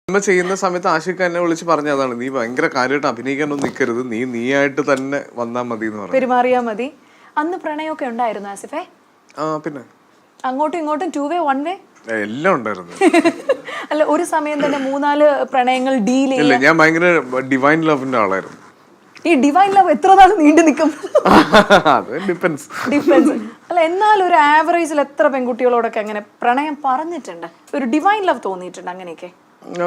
Cinema ചെയ്യുന്ന സമയത്ത് ആഷിഖ് എന്നെ വിളിച്ച് പറഞ്ഞതാണ്, നീ ഭയങ്കര കാര്യമായിട്ട് അഭിനയിക്കാനൊന്നും നിൽക്കരുത്, നീയായിട്ട് തന്നെ വന്നാൽ മതി എന്ന് പറഞ്ഞു. പെരുമാറിയാ മതി. അന്ന് പ്രണയമൊക്കെ ഉണ്ടായിരുന്നു ആസിഫേ? പിന്നെ അങ്ങോട്ടും ഇങ്ങോട്ടും 2 വേ 1 വേ എല്ലാം ഉണ്ടായിരുന്നു. അല്ല, ഒരു സമയം തന്നെ 3-4 പ്രണയങ്ങൾ ഡീൽ ഇല്ല, ഞാൻ ഭയങ്കര ഡിവൈൻ ലവിന്റെ ആളായിരുന്നു. ഈ ഡിവൈൻ ലവ് എത്ര നാൾ നീണ്ടു നിൽക്കും? ഡിപ്പെൻസ്. അല്ല, എന്നാൽ ഒരു ആവറേജിൽ എത്ര പെൺകുട്ടികളോടൊക്കെ അങ്ങനെ പ്രണയം പറഞ്ഞിട്ടുണ്ട്, ഒരു ഡിവൈൻ ലവ് തോന്നിയിട്ടുണ്ട്? അങ്ങനെയൊക്കെ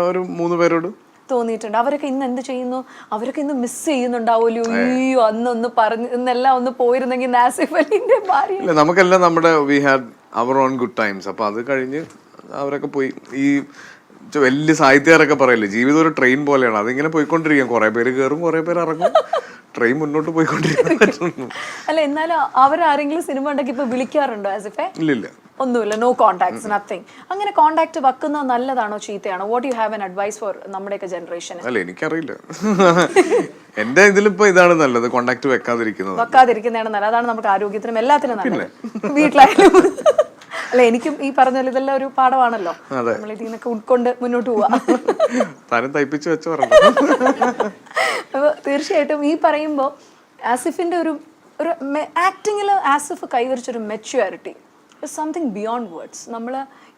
ഒരു 3 പേരോട് തോന്നിയിട്ടുണ്ട്. അവരൊക്കെ ഇന്ന് എന്ത് ചെയ്യുന്നു? അവരൊക്കെ ഇന്ന് മിസ് ചെയ്യുന്നുണ്ടാവുമല്ലോ. അയ്യോ, അന്നൊന്ന് പറഞ്ഞു ഇന്നെല്ലാം ഒന്ന് പോയിരുന്നെങ്കിൽ ആസിഫ് അലിന്റെ ഭാര്യ. നമുക്കെല്ലാം നമ്മുടെ we had our own good times. അപ്പൊ അത് കഴിഞ്ഞ് അവരൊക്കെ പോയി. ഈ വലിയ സാഹിത്യകാരൊക്കെ പറയില്ലേ, ജീവിതം ഒരു ട്രെയിൻ പോലെയാണ്, അതിങ്ങനെ പോയിക്കൊണ്ടിരിക്കും. കുറെ പേര് കയറും, കുറെ പേര് ഇറങ്ങും, ട്രെയിൻ മുന്നോട്ട് പോയിക്കൊണ്ടിരിക്കും. അല്ല, എന്നാലും അവരാരെങ്കിലും സിനിമ ഉണ്ടെങ്കിൽ ഇപ്പൊ വിളിക്കാറുണ്ടോ ആസിഫെ? ഇല്ലില്ല, ഒന്നുമില്ല, നോ കോണ്ടാക്ട്സ്, നത്തിങ്. അങ്ങനെ കോണ്ടാക്ട് വെക്കുന്നത് നല്ലതാണോ ചീത്തയാണോ? What you have an advise for നമ്മുടെയൊക്കെ ജനറേഷൻ? അല്ല, എനിക്കറിയില്ല. എന്റെ ഇതിലിപ്പോ ഇതാണ് നല്ലത്, കോണ്ടാക്ട് വെക്കാതിരിക്കുന്നതാണ് നല്ലത്. അതാണ് നമുക്ക് ആരോഗ്യത്തിനും എല്ലാത്തിനും നല്ലത്, വീട്ടിലായാലും. അല്ല, എനിക്കും ഈ പറഞ്ഞ ഇതെല്ലാം ഒരു പാഠമാണല്ലോ, നമ്മൾ ഇതിനൊക്കെ ഉൾക്കൊണ്ട് മുന്നോട്ട് പോവാ. അപ്പൊ തീർച്ചയായിട്ടും ഈ പറയുമ്പോ ആസിഫിന്റെ ഒരു ആക്ടിങ്ങിൽ ആസിഫ് കൈവരിച്ചൊരു മെച്യൂരിറ്റി, സംതിങ് ബിയോണ്ട് വേർഡ്സ്. നമ്മൾ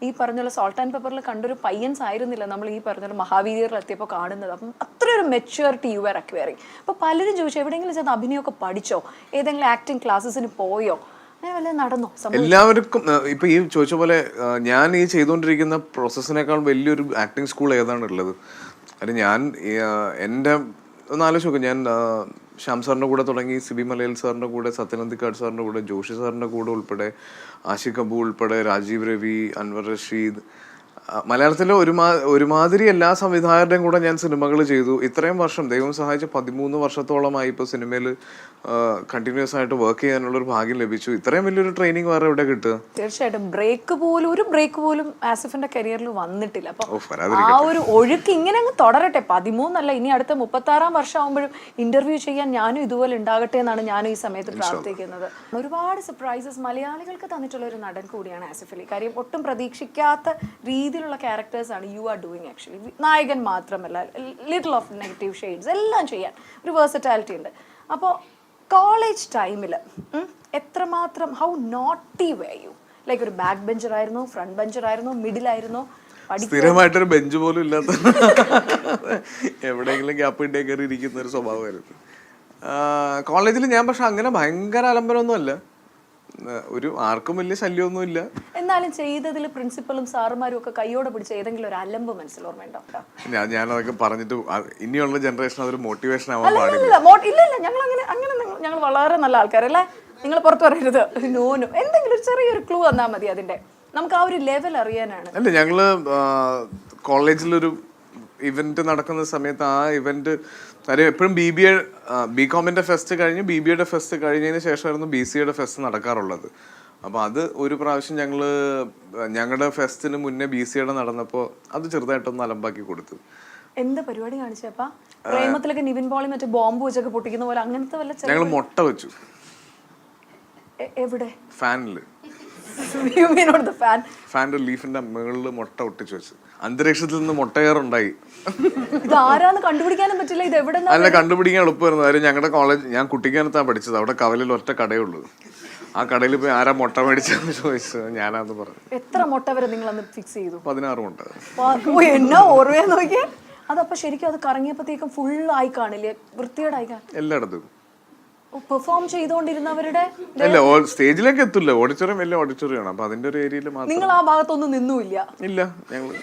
ഈ പറഞ്ഞ സോൾട്ട് ആൻഡ് പെപ്പറിൽ കണ്ടൊരു പയ്യൻസ് ആയിരുന്നില്ല നമ്മൾ ഈ പറഞ്ഞ മഹാവീര്യറിൽ എത്തിയപ്പോൾ കാണുന്നത്. അപ്പം അത്രയൊരു മെച്യൂരിറ്റി യു ആർ അക്വയറിങ്. അപ്പോൾ പലരും ചോദിച്ചു, എവിടെയെങ്കിലും ചെന്ന് അഭിനയമൊക്കെ പഠിച്ചോ, ഏതെങ്കിലും ആക്ടിങ് ക്ലാസ്സസിന് പോയോ, അങ്ങനെ വല്ലതും നടന്നോ? എല്ലാവർക്കും ഇപ്പൊ ഈ ചോദിച്ച പോലെ ഞാൻ ഈ ചെയ്തുകൊണ്ടിരിക്കുന്ന പ്രോസസ്സിനേക്കാൾ വലിയൊരു ആക്ടിങ് സ്കൂൾ ഏതാണ് ഉള്ളത്? കാര്യം ഞാൻ എൻ്റെ ഒന്ന് ആലോചിച്ച് നോക്കും, ഞാൻ ശ്യാം സാറിൻ്റെ കൂടെ തുടങ്ങി, സിബി മലയിൽ സാറിൻ്റെ കൂടെ, സത്യനന്ദിക്കാട് സാറിൻ്റെ കൂടെ, ജോഷി സാറിൻ്റെ കൂടെ ഉൾപ്പെടെ, ആഷിഖ് അബു ഉൾപ്പെടെ, രാജീവ് രവി, അൻവർ റഷീദ്, മലയാളത്തിലെ ഒരുമാതിരി എല്ലാ സംവിധായകരുടെയും കൂടെ ഞാൻ സിനിമകൾ ചെയ്തു. ഇത്രയും വർഷം ദൈവം സഹായിച്ച് 13 വർഷത്തോളമായി ഇപ്പോൾ സിനിമയിൽ കണ്ടിന്യൂസ് ആയിട്ട് വർക്ക് ചെയ്യാനുള്ള ഒരു ഭാഗ്യം ലഭിച്ചു. ഇത്രയും വലിയൊരു ട്രെയിനിങ് വേറെ എവിടെ കിട്ടുക? തീർച്ചയായിട്ടും ഒരു ബ്രേക്ക് പോലും ആസിഫിന്റെ കരിയറിൽ വന്നിട്ടില്ല. അപ്പൊ ആ ഒരു ഒഴുക്ക് ഇങ്ങനെ അങ്ങ് തുടരട്ടെ. 13 അല്ല, ഇനി അടുത്ത 36-ാം വർഷം ആകുമ്പോഴും ഇന്റർവ്യൂ ചെയ്യാൻ ഞാനും ഇതുപോലെ ഉണ്ടാകട്ടെ എന്നാണ് ഞാനും ഈ സമയത്ത് പ്രാർത്ഥിക്കുന്നത്. ഒരുപാട് സർപ്രൈസസ് മലയാളികൾക്ക് തന്നിട്ടുള്ള ഒരു നടൻ കൂടിയാണ് ആസിഫ് അലി. കാര്യം ഒട്ടും പ്രതീക്ഷിക്കാത്ത രീതിയിലുള്ള ക്യാരക്ടേഴ്സാണ് യു ആർ ഡൂയിങ്. ആക്ച്വലി നായകൻ മാത്രമല്ല, ലിറ്റിൽ ഓഫ് നെഗറ്റീവ് ഷെയ്ഡ്സ് എല്ലാം ചെയ്യാൻ ഒരു വേഴ്സറ്റാലിറ്റി ഉണ്ട്. അപ്പോൾ കോളേജ് ടൈമിൽ എത്രമാത്രം, how naughty were you? Like ഒരു ബാക്ക് ബെഞ്ചർ ആയിരുന്നോ, ഫ്രണ്ട് ബെഞ്ചർ ആയിരുന്നോ, മിഡിൽ ആയിരുന്നോ? സ്ഥിരമായിട്ടൊരു ബെഞ്ച് പോലും ഇല്ലാത്ത, എവിടെയെങ്കിലും ഗ്യാപ്പ് ഇട്ടേ കയറി ഇരിക്കുന്ന ഒരു സ്വഭാവമായിരുന്നു കോളേജിൽ ഞാൻ. പക്ഷെ അങ്ങനെ ഭയങ്കര അലമ്പരമൊന്നും അല്ല, ഒരു ആർക്കും വലിയ ശല്യമൊന്നും ഇല്ല. എന്നാലും ചെയ്തതിൽ പ്രിൻസിപ്പലും സാറുമാരും ഒക്കെ കൈയോടെ പിടിച്ച ഏതെങ്കിലും ഒരു അലമ്പ് മനസ്സിൽ ഓർമ്മയുണ്ടോ? ഞാനതൊക്കെ പറഞ്ഞിട്ട് ഇനിയുള്ള ജനറേഷൻ അതൊരു മോട്ടിവേഷൻ ആവാൻ പാടില്ല. ഇല്ല, ഞങ്ങൾ വളരെ നല്ല ആൾക്കാരല്ലേ, നിങ്ങൾ പുറത്തു പറയരുത്. നോനോ, എന്തെങ്കിലും ഒരു ചെറിയൊരു ക്ലൂ തന്നാൽ മതി, അതിന്റെ നമുക്ക് ആ ഒരു ലെവൽ അറിയാനാണ്. അല്ല, ഞങ്ങള് കോളേജിലൊരു ഇവന്റ് നടക്കുന്ന സമയത്ത് ആ ഇവന്റ് കാര്യം എപ്പോഴും ബികോമിന്റെ ഫെസ്റ്റ് കഴിഞ്ഞ് BBAയുടെ ഫെസ്റ്റ് കഴിഞ്ഞതിന് ശേഷമായിരുന്നു BCAയുടെ ഫെസ്റ്റ് നടക്കാറുള്ളത്. അപ്പോൾ അത് ഒരു പ്രാവശ്യം ഞങ്ങളുടെ ഫെസ്റ്റിന് മുന്നേ BCAയുടെ നടന്നപ്പോൾ അത് ചെറുതായിട്ടൊന്ന് അലമ്പാക്കി കൊടുത്തു. എന്താ പരിപാടി കാണിച്ചപ്പാ? പ്രേമത്തിലൊക്കെ നിവിൻ പോളി മറ്റേ ബോംബ് വെച്ചൊക്കെ പൊട്ടിക്കുന്ന പോലെ അങ്ങനത്തെ വല്ല? ഞങ്ങൾ മുട്ട വെച്ചു. എവിടെ? ഫാനില്. ഫാൻ്റെ ലീഫിന്റെ മുകളിൽ മുട്ട ഒട്ടിച്ചു വെച്ചു. അന്തരീക്ഷത്തിൽ നിന്ന് മുട്ടയേറുണ്ടായി. ഇതാരാന്ന് കണ്ടുപിടിക്കാനും പറ്റില്ല. ഇത് എവിടെ? അല്ല, കണ്ടുപിടിക്കാൻ എളുപ്പമായിരുന്നു. കാര്യം ഞങ്ങളുടെ കോളേജ്, ഞാൻ കുട്ടിക്കാനത്താണ് പഠിച്ചത്. അവിടെ കവലിൽ ഒറ്റ കടയുള്ളൂ. ആ കടയിൽ പോയി ആരാ മുട്ട മേടിച്ചെന്ന് ചോദിച്ചത് ഞാനാന്ന് പറഞ്ഞു. എത്ര മുട്ട വരെ നിങ്ങൾ അന്ന് ഫിക്സ് ചെയ്തു? 16 മുട്ട. എന്നാ ഓർമ്മ നോക്കിയേ. അതപ്പോ ശരിക്കും അത് കറങ്ങിയപ്പോഴത്തേക്കും ഫുൾ ആയി കാണില്ലേ, വൃത്തിയോടായി കാണും എല്ലായിടത്തും. പെർഫോം ചെയ്തുകൊണ്ടിരുന്നവരുടെ സ്റ്റേജിലേക്ക് എത്തില്ല, ഓഡിറ്റോറിയം വലിയ ഓഡിറ്റോറിയം ആണ്. അപ്പൊ അതിന്റെ ഒരു ഏരിയയിൽ നിങ്ങൾ ആ ഭാഗത്തൊന്നും നിന്നുമില്ല? ഇല്ല, ഞങ്ങള്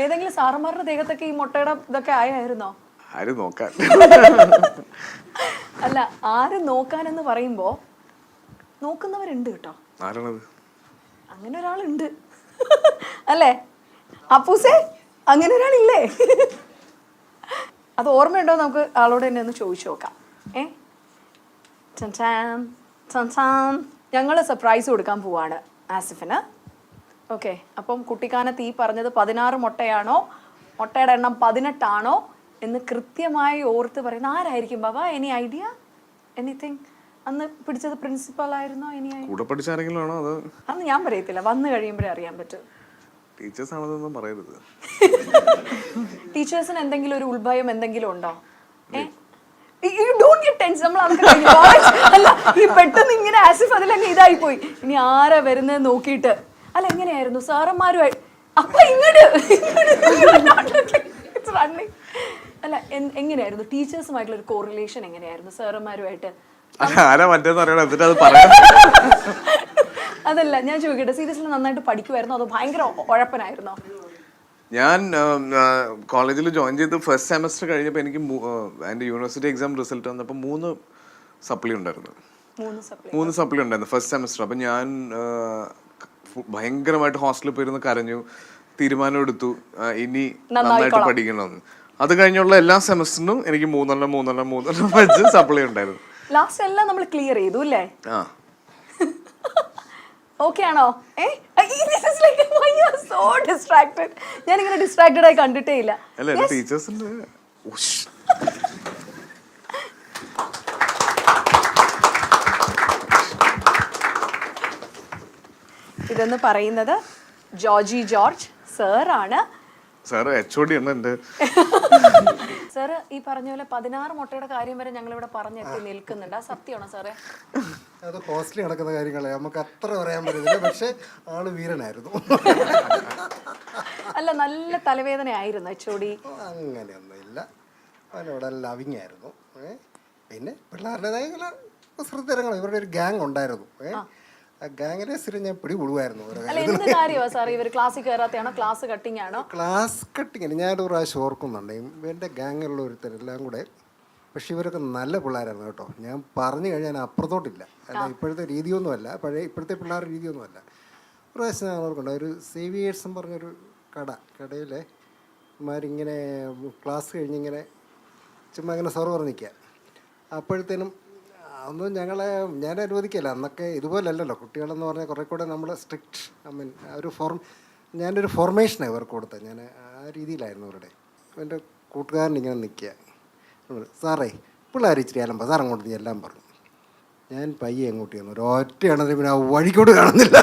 ഏതെങ്കിലും സാറന്മാരുടെ ദേഹത്തൊക്കെ ഈ മുട്ടയുടെ ഇതൊക്കെ ആയിരുന്നോ? ആര് നോക്കാൻ? അല്ല, ആര് നോക്കാനെന്ന് പറയുമ്പോ നോക്കുന്നവരുണ്ട് കേട്ടോ. ആരാണത്? അങ്ങനെ ഒരാളുണ്ട് അല്ലേ അപ്പൂസേ? അങ്ങനെ ഒരാളില്ലേ? അത് ഓർമ്മയുണ്ടോ? നമുക്ക് ആളോട് തന്നെ ഒന്ന് ചോദിച്ചു നോക്കാം. ഞങ്ങൾ സർപ്രൈസ് കൊടുക്കാൻ പോവാണ് ആസിഫിന്. ഓക്കെ, അപ്പം കുട്ടിക്കാനത്ത് ഈ പറഞ്ഞത് 16 മുട്ടയാണോ, മുട്ടയുടെ എണ്ണം 18 ആണോ എന്ന് കൃത്യമായി ഓർത്ത് പറയുന്ന ആരായിരിക്കും ബാബാ? Any idea, anything? അന്ന് പിടിച്ചത് പ്രിൻസിപ്പൽ ആയിരുന്നോ? അന്ന് ഞാൻ പറയത്തില്ല, വന്നു കഴിയുമ്പോഴേ അറിയാൻ പറ്റും. ടീച്ചേഴ്സ് ആണെന്നൊന്നും പറയരുത്. ടീച്ചേഴ്സിന് എന്തെങ്കിലും ഒരു ഉൾഭയം എന്തെങ്കിലും ഉണ്ടോ? അല്ല ഈ പെട്ടെന്ന് ഇങ്ങനെ ആസിഫ് അതിലങ്ങ് ഇതായി പോയി. ഇനി ആരാ വരുന്നത് നോക്കിയിട്ട്. അല്ല എങ്ങനെയായിരുന്നു സാറന്മാരുമായി? അപ്പൊ ഇങ്ങോട്ട് അല്ല എങ്ങനെയായിരുന്നു ടീച്ചേഴ്സുമായിട്ടുള്ള ഒരു കോറിലേഷൻ എങ്ങനെയായിരുന്നു സാറന്മാരുമായിട്ട്? അതല്ല ഞാൻ ചോദിക്കട്ടെ, സീരിയസ്ലി നന്നായിട്ട് പഠിക്കുമായിരുന്നോ അതോ ഭയങ്കര ഉഴപ്പനായിരുന്നോ? ഞാൻ കോളേജിൽ ജോയിൻ ചെയ്ത് ഫസ്റ്റ് സെമസ്റ്റർ കഴിഞ്ഞപ്പോൾ എനിക്ക് എൻ്റെ യൂണിവേഴ്സിറ്റി എക്സാം റിസൾട്ട് വന്നപ്പോൾ 3 സപ്ലി ഉണ്ടായിരുന്നു. 3 സപ്ലി ഉണ്ടായിരുന്നു ഫസ്റ്റ് സെമസ്റ്റർ. അപ്പം ഞാൻ ഭയങ്കരമായിട്ട് ഹോസ്റ്റലിൽ പോയിരുന്ന് കരഞ്ഞു, തീരുമാനം എടുത്തു ഇനി നന്നായിട്ട് പഠിക്കണമെന്ന്. അത് കഴിഞ്ഞുള്ള എല്ലാ സെമസ്റ്ററിനും എനിക്ക് 3 വെച്ച് സപ്ലി ഉണ്ടായിരുന്നു. ലാസ്റ്റ് എല്ലാം നമ്മൾ ക്ലിയർ ചെയ്തു അല്ലേ? ഓക്കെ ആണോ? ഞാനിങ്ങനെ ഡിസ്ട്രാക്റ്റഡ് ആയി കണ്ടിട്ടേ ഇല്ല. ഇതെന്ന് പറയുന്നത് ജോർജി ജോർജ് സാറാണ്. സാറ് HOD ആണ് എൻ്റെ. സാറ് ഈ പറഞ്ഞ പോലെ 16 മുട്ടയുടെ കാര്യം വരെ ഞങ്ങൾ ഇവിടെ പറഞ്ഞെത്തി നിൽക്കുന്നുണ്ട്. ആ സത്യമാണോ സാറേ? അത് ഹോസ്റ്റലിൽ നടക്കുന്ന കാര്യങ്ങളെ നമുക്ക് അത്ര പറയാൻ പറ്റില്ല, പക്ഷെ ആള് വീരനായിരുന്നു. അല്ല നല്ല തലവേദന ആയിരുന്നു HOD? അങ്ങനെയൊന്നുമില്ല, അവനോട് ലവിങ് ആയിരുന്നു. പിന്നെ പിള്ളേരുടേതായ ശ്രദ്ധങ്ങൾ, ഇവരുടെ ഒരു ഗ്യാങ് ഉണ്ടായിരുന്നു. ആ ഗാങ്ങിനെ സ്ഥിരം ഞാൻ പിടികൂടുമായിരുന്നു. ക്ലാസ് കട്ടിങ് ഞാനൊരു പ്രാവശ്യം ഓർക്കുന്നുണ്ട്. എൻ്റെ ഗാങ്ങിലുള്ള ഒരുത്തരെല്ലാം കൂടെ, പക്ഷെ ഇവരൊക്കെ നല്ല പിള്ളേരായിരുന്നു കേട്ടോ. ഞാൻ പറഞ്ഞു കഴിഞ്ഞാൽ അപ്പുറത്തോട്ടില്ല. അല്ല ഇപ്പോഴത്തെ രീതിയൊന്നുമല്ല, ഇപ്പോഴത്തെ പിള്ളേരുടെ രീതിയൊന്നുമല്ല. ഒരു പ്രാവശ്യം ഞാൻ ഓർക്കുന്നുണ്ട്, ഒരു സേവിയേഴ്സും പറഞ്ഞൊരു കടയിലെ ഇമാരിങ്ങനെ ക്ലാസ് കഴിഞ്ഞിങ്ങനെ ചുമ്മാ ഇങ്ങനെ സെർവ് പറഞ്ഞ് നിൽക്കുക. അപ്പോഴത്തേനും ഒന്നും ഞാൻ അനുവദിക്കില്ല. അന്നൊക്കെ ഇതുപോലല്ലല്ലോ, കുട്ടികളെന്ന് പറഞ്ഞാൽ കുറേ കൂടെ നമ്മൾ സ്ട്രിക്റ്റ്, ഒരു ഞാനൊരു ഫോർമേഷനാണ് ഇവർക്ക് കൊടുത്തത്. ഞാൻ ആ രീതിയിലായിരുന്നു അവരുടെ. എൻ്റെ കൂട്ടുകാരൻ ഇങ്ങനെ നിൽക്കുക, സാറേ പിള്ളേർ ഇച്ചിരി അലമ്പ സാർ അങ്ങോട്ട് എല്ലാം പറഞ്ഞു. ഞാൻ പയ്യെ അങ്ങോട്ട് ചെന്നു, ഒരൊറ്റയാണെങ്കിൽ പിന്നെ ആ വഴിക്കോട്ട് കാണുന്നില്ല.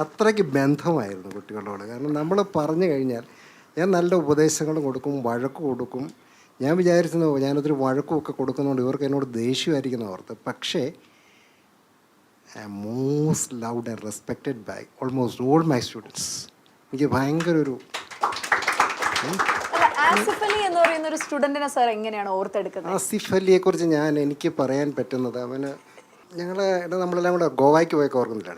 അത്രയ്ക്ക് ബന്ധമായിരുന്നു കുട്ടികളോട്. കാരണം നമ്മൾ പറഞ്ഞു കഴിഞ്ഞാൽ ഞാൻ നല്ല ഉപദേശങ്ങളും കൊടുക്കും, വഴക്ക് കൊടുക്കും. ഞാൻ വിചാരിച്ചു ഞാനൊരു വഴക്കുമൊക്കെ കൊടുക്കുന്നതുകൊണ്ട് ഇവർക്ക് എന്നോട് ദേഷ്യമായിരിക്കുന്ന ഓർത്ത്. പക്ഷേ I am most loved and respected by almost all my students. എനിക്ക് ഭയങ്കര ഒരു ആസിഫ് അലിയെ കുറിച്ച് എനിക്ക് പറയാൻ പറ്റുന്നത്, അവന് നമ്മളെല്ലാം കൂടെ ഗോവയ്ക്ക് പോയൊക്കെ ഓർക്കുന്നില്ല.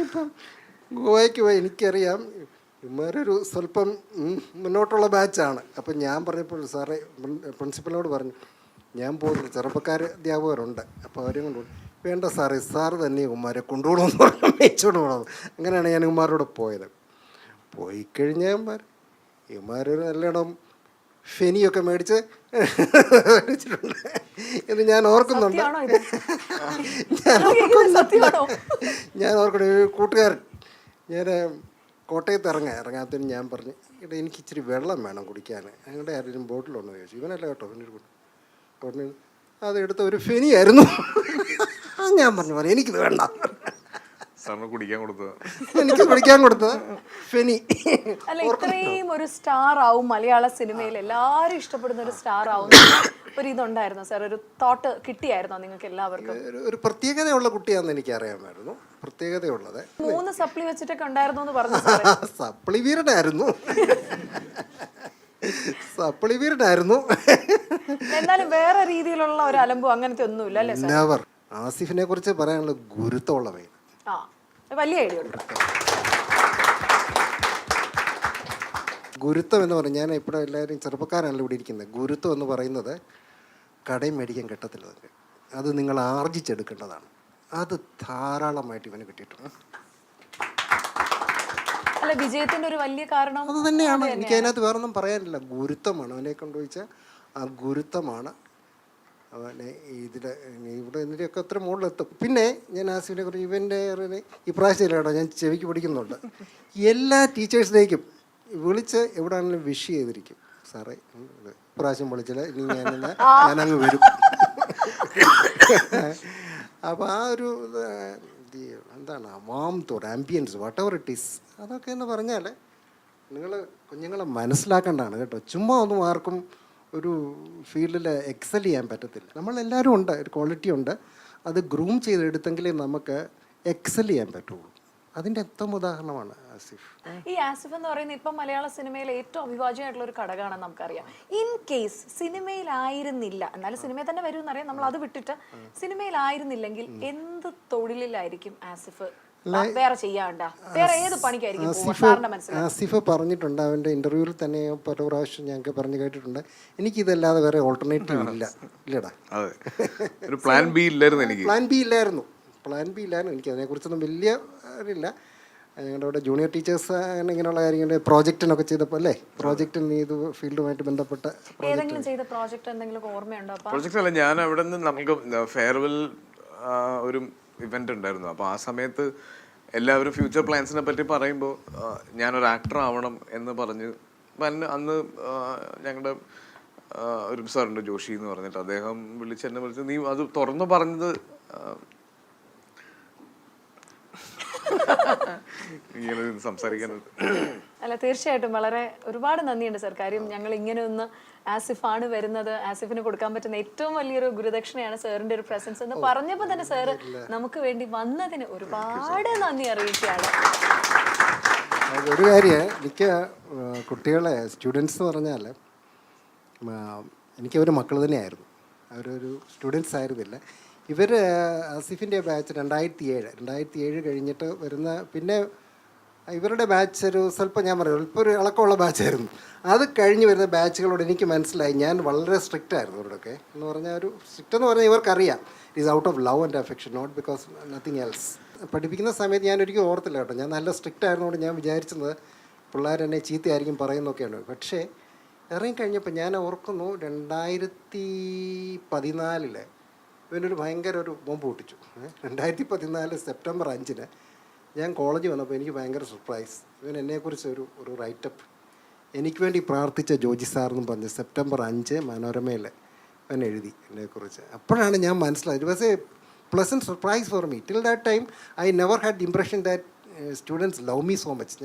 ഇപ്പം ഗോവയ്ക്ക് പോയി എനിക്കറിയാം ഇവരൊരു സ്വല്പം മുന്നോട്ടുള്ള ബാച്ചാണ്. അപ്പം ഞാൻ പറഞ്ഞപ്പോൾ സാറേ പ്രിൻസിപ്പലിനോട് പറഞ്ഞു, ഞാൻ പോകുന്നത് ചെറുപ്പക്കാർ അധ്യാപകരുണ്ട്, അപ്പോൾ അവരെയും കൊണ്ടുപോകും. വേണ്ട സാറേ, സാറ് തന്നെ ഉമ്മാരെ കൊണ്ടുപോകണമെന്ന് പറഞ്ഞു, മേയിച്ചോണ്ട് പോകണം. അങ്ങനെയാണ് ഞാൻ ഉമ്മാരോട് പോയത്. പോയി കഴിഞ്ഞാൽ ഇവന്മാരൊരു നല്ലോണം ഫെനിയൊക്കെ മേടിച്ച് മേടിച്ചിട്ടുണ്ട് എന്ന് ഞാൻ ഓർക്കുന്നുണ്ട്. ഞാൻ ഓർക്കണം, കൂട്ടുകാരൻ ഞാൻ കോട്ടയത്ത് ഇറങ്ങാത്തതിന് ഞാൻ പറഞ്ഞു, ഇവിടെ എനിക്ക് ഇച്ചിരി വെള്ളം വേണം കുടിക്കാൻ, ഞങ്ങളുടെ ആരെങ്കിലും ബോട്ടിലുണ്ടോ ചോദിച്ചു. ഇവനല്ല കേട്ടോ, പിന്നെ അതെടുത്ത ഒരു ഫെനിയായിരുന്നു. ഞാൻ പറഞ്ഞു എനിക്കിത് വേണ്ട, എനിക്ക് കുടിക്കാൻ കൊടുത്തത് ഫെനി. അല്ല ഇത്രയും ഒരു സ്റ്റാർ ആവും മലയാള സിനിമയിൽ, എല്ലാവരും ഇഷ്ടപ്പെടുന്ന ഒരു സ്റ്റാർ ആവും ഒരു ഇതുണ്ടായിരുന്നു സാർ? ഒരു തോട്ട് കിട്ടിയായിരുന്നോ നിങ്ങൾക്ക് എല്ലാവർക്കും? ഒരു പ്രത്യേകതയുള്ള കുട്ടിയാണെന്ന് എനിക്ക് അറിയാമായിരുന്നു. പ്രത്യേകതയുള്ളത് 3 സപ്ലി വെച്ചിട്ടൊക്കെ ഉണ്ടായിരുന്നു എന്ന് പറഞ്ഞു. സപ്ലി വീരനായിരുന്നു, സപ്ലി വീരനായിരുന്നു. എന്നാലും വേറെ രീതിയിലുള്ള ഒരു അലമ്പോ അങ്ങനത്തെ ഒന്നുമില്ല അല്ലേ? നെവർ. ആസിഫിനെ കുറിച്ച് പറയാനുള്ള ഗുരുത്തമുള്ള പയ്യൻ. വലിയ ഐഡിയ ഉണ്ട്. ഗുരുത്വം എന്ന് പറഞ്ഞാൽ, ഞാൻ ഇപ്പോൾ എല്ലാവരും ചെറുപ്പക്കാരാണല്ലോ ഇവിടെ ഇരിക്കുന്നത്. ഗുരുത്വം എന്ന് പറയുന്നത് കടയും മേടിക്കാൻ കിട്ടത്തില്ല, അത് നിങ്ങൾ ആർജിച്ചെടുക്കേണ്ടതാണ്. അത് ധാരാളമായിട്ട് ഇവന് കിട്ടിയിട്ടുണ്ട്. അല്ല വിജയത്തിന്റെ ഒരു വലിയ കാരണം അത് തന്നെയാണ്. എനിക്ക് അതിനകത്ത് വേറൊന്നും പറയാനില്ല. ഗുരുത്വമാണ് അവനെ കൊണ്ടുപോയിച്ച ആ ഗുരുത്വമാണ് അവനെ ഇവിടെ ഇതിൻ്റെയൊക്കെ അത്ര മുകളിലെത്തും. പിന്നെ ഞാൻ ആസിഫിനെ കുറിച്ച് ഇവൻ്റെ ഇപ്രാവശ്യം കേട്ടോ, ഞാൻ ചെവിക്ക് പിടിക്കുന്നുണ്ട്. എല്ലാ ടീച്ചേഴ്സിനേക്കും വിളിച്ച് എവിടെയാണെങ്കിലും വിഷ് ചെയ്തിരിക്കും. സാറേ ഇപ്രാവശ്യം വിളിച്ചില്ല, ഇനി ഞാനങ്ങ് വരും. അപ്പോൾ ആ ഒരു എന്താണ് വാംത്ത് ഒരു ambience what ever it is അതൊക്കെ എന്ന് പറഞ്ഞാൽ നിങ്ങൾ കുഞ്ഞുങ്ങളെ മനസ്സിലാക്കേണ്ടതാണ് കേട്ടോ. ചുമ്മാ ഒന്നും ആർക്കും ഒരു ഫീൽഡിൽ എക്സൽ ചെയ്യാൻ പറ്റത്തില്ല. നമ്മളെല്ലാവരും ഉണ്ട്, ഒരു ക്വാളിറ്റി ഉണ്ട്. അത് ഗ്രൂം ചെയ്തെടുത്തെങ്കിലേ നമുക്ക് എക്സൽ ചെയ്യാൻ പറ്റുള്ളൂ. അതിൻ്റെ ഉത്തമ ഉദാഹരണമാണ് ആസിഫ്. ഈ ആസിഫ് എന്ന് പറയുന്നത് ഇപ്പം മലയാള സിനിമയിൽ ഏറ്റവും അവിഭാജ്യമായിട്ടുള്ള ഒരു ഘടകമാണെന്ന് നമുക്കറിയാം. ഇൻ കേസ് സിനിമയിലായിരുന്നില്ല, എന്നാലും സിനിമയിൽ തന്നെ വരും എന്നറിയാം, നമ്മൾ അത് വിട്ടിട്ട് സിനിമയിലായിരുന്നില്ലെങ്കിൽ എന്ത് തൊഴിലിലായിരിക്കും ആസിഫ് വേറെ ചെയ്യാണ്ട, വേറെ ഏത് പണിക്കായിരിക്കും സാറിന്റെ മനസ്സിലായി? ആസിഫ് പറഞ്ഞിട്ടുണ്ട് അവൻ്റെ ഇൻ്റർവ്യൂവിൽ തന്നെ പല പ്രാവശ്യം ഞങ്ങൾക്ക് പറഞ്ഞു കേട്ടിട്ടുണ്ട്, എനിക്കിതല്ലാതെ വേറെ ഓൾട്ടർനേറ്റീവ് ഇല്ലടാ. അതെ, ഒരു പ്ലാൻ ബി ഇല്ലായിരുന്നു എനിക്ക്. പ്ലാൻ ബി ഇല്ലായിരുന്നു എനിക്ക് അതിനെക്കുറിച്ചൊന്നും വലിയ അറിയില്ല. ഞങ്ങളുടെ അവിടെ ജൂനിയർ ടീച്ചേഴ്സ് ഇങ്ങനെയുള്ള കാര്യങ്ങൾ പ്രോജക്റ്റിനൊക്കെ ചെയ്തപ്പോൾ അല്ലേ, പ്രോജക്റ്റിന് ഇത് ഫീൽഡുമായിട്ട് ബന്ധപ്പെട്ട ഏതെങ്കിലും ചെയ്ത പ്രോജക്റ്റ് എന്തെങ്കിലും ഓർമ്മയുണ്ടോ? പ്രോജക്റ്റ് അല്ല, ഞാൻ അവിടെ നിന്ന് നമുക്ക് ഫെയർവെൽ ഒരു ഇവന്റ് ഉണ്ടായിരുന്നു. അപ്പോൾ ആ സമയത്ത് എല്ലാവരും ഫ്യൂച്ചർ പ്ലാൻസിനെ പറ്റി പറയുമ്പോൾ ഞാനൊരു ആക്ടർ ആവണം എന്ന് പറഞ്ഞ് അന്ന് ഞങ്ങളുടെ ഒരു സാറുണ്ട് ജോഷി എന്ന് പറഞ്ഞിട്ട്, അദ്ദേഹം എന്നെ വിളിച്ച് നീ അത് തുറന്നു പറഞ്ഞത് ഇങ്ങനെ സംസാരിക്കാനുണ്ട്. അല്ല, തീർച്ചയായിട്ടും വളരെ ഒരുപാട് നന്ദിയുണ്ട് സാർ. കാര്യം ഞങ്ങൾ ഇങ്ങനെ ഒന്ന് ആസിഫാണ് വരുന്നത്, ആസിഫിന് കൊടുക്കാൻ പറ്റുന്ന ഏറ്റവും വലിയൊരു ഗുരുദക്ഷിണയാണ് സാറിന്റെ ഒരു പ്രസൻസ് എന്ന് പറഞ്ഞപ്പോൾ തന്നെ സാറ് നമുക്ക് വേണ്ടി വന്നതിന് ഒരുപാട് നന്ദി അറിയിക്കുകയാണ്. ഒരു കാര്യം, എനിക്ക് കുട്ടികളെ സ്റ്റുഡൻസ് എന്ന് പറഞ്ഞാൽ എനിക്കവർ മക്കൾ തന്നെയായിരുന്നു, അവരൊരു സ്റ്റുഡൻസ് ആയിരുന്നില്ല. ഇവർ ആസിഫിൻ്റെ ബാച്ച് 2007 കഴിഞ്ഞിട്ട് വരുന്ന, പിന്നെ ഇവരുടെ ബാച്ച് ഒരു സ്വല്പം ഞാൻ പറയും ഇപ്പോൾ ഒരു ഇളക്കമുള്ള ബാച്ചായിരുന്നു. അത് കഴിഞ്ഞ് വരുന്ന ബാച്ചുകളോട് എനിക്ക് മനസ്സിലായി ഞാൻ വളരെ സ്ട്രിക്റ്റ് ആയിരുന്നു അവരോടൊക്കെ. എന്ന് പറഞ്ഞാൽ ഒരു സ്ട്രിക്റ്റ് എന്ന് പറഞ്ഞാൽ ഇവർക്കറിയാം it is out of love and affection, not because nothing else. പഠിപ്പിക്കുന്ന സമയത്ത് ഞാനൊരിക്കലും ഓർത്തില്ല കേട്ടോ, ഞാൻ നല്ല സ്ട്രിക്റ്റ് ആയിരുന്നതുകൊണ്ട് ഞാൻ വിചാരിച്ചത് പിള്ളേർ എന്നെ ചീത്തയായിരിക്കും പറയുന്നൊക്കെയാണ്. പക്ഷേ ഇറങ്ങിക്കഴിഞ്ഞപ്പോൾ ഞാൻ ഓർക്കുന്നു 2014 ഇവനൊരു ഭയങ്കര ഒരു ബോംബ് പൊട്ടിച്ചു. 2014 സെപ്റ്റംബർ 5 ഞാൻ കോളേജിൽ വന്നപ്പോൾ എനിക്ക് ഭയങ്കര സർപ്രൈസ്. ഇവൻ എന്നെക്കുറിച്ച് ഒരു റൈറ്റപ്പ് എനിക്ക് വേണ്ടി പ്രാർത്ഥിച്ച ജോജി സാറെന്നും പറഞ്ഞ് സെപ്റ്റംബർ 5 മനോരമയിൽ അവൻ എഴുതി എന്നെക്കുറിച്ച്. അപ്പോഴാണ് ഞാൻ മനസ്സിലായത് it was A pleasant surprise for me. Till that time I never had the impression that students love me so much.